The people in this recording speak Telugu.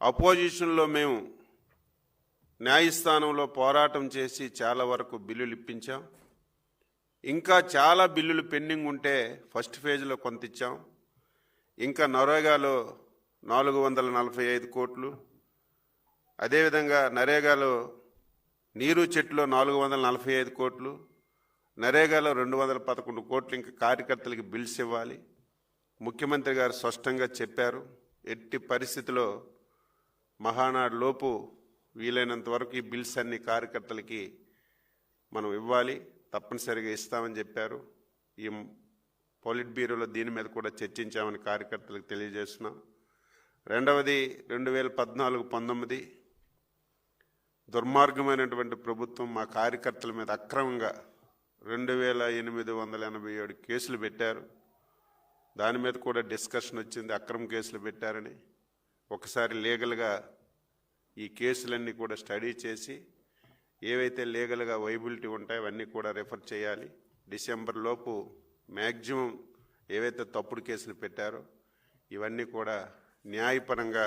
అపోజిషన్లో మేము న్యాయస్థానంలో పోరాటం చేసి చాలా వరకు బిల్లులు ఇప్పించాం. ఇంకా చాలా బిల్లులు పెండింగ్ ఉంటే ఫస్ట్ ఫేజ్లో కొంత ఇచ్చాం. ఇంకా నరేగాలో 445 కోట్లు, అదేవిధంగా నరేగాలో నీరు చెట్టులో 445 కోట్లు, నరేగాలో 211 కోట్లు ఇంకా కార్యకర్తలకి బిల్స్ ఇవ్వాలి. ముఖ్యమంత్రి గారు స్పష్టంగా చెప్పారు, ఎట్టి పరిస్థితిలో మహానాడు లోపు వీలైనంత వరకు ఈ బిల్స్ అన్ని కార్యకర్తలకి మనం ఇవ్వాలి, తప్పనిసరిగా ఇస్తామని చెప్పారు. ఈ పొలిట్ బ్యూరోలో దీని మీద కూడా చర్చించామని కార్యకర్తలకు తెలియజేస్తున్నాం. రెండవది 2014-19 దుర్మార్గమైనటువంటి ప్రభుత్వం మా కార్యకర్తల మీద అక్రమంగా 2887 కేసులు పెట్టారు. దాని మీద కూడా డిస్కషన్ వచ్చింది, అక్రమ కేసులు పెట్టారని. ఒకసారి లీగల్గా ఈ కేసులన్నీ కూడా స్టడీ చేసి ఏవైతే లీగల్గా వైబిలిటీ ఉంటాయో అవన్నీ కూడా రెఫర్ చేయాలి. డిసెంబర్ లోపు మ్యాక్సిమం ఏవైతే తప్పుడు కేసులు పెట్టారో ఇవన్నీ కూడా న్యాయపరంగా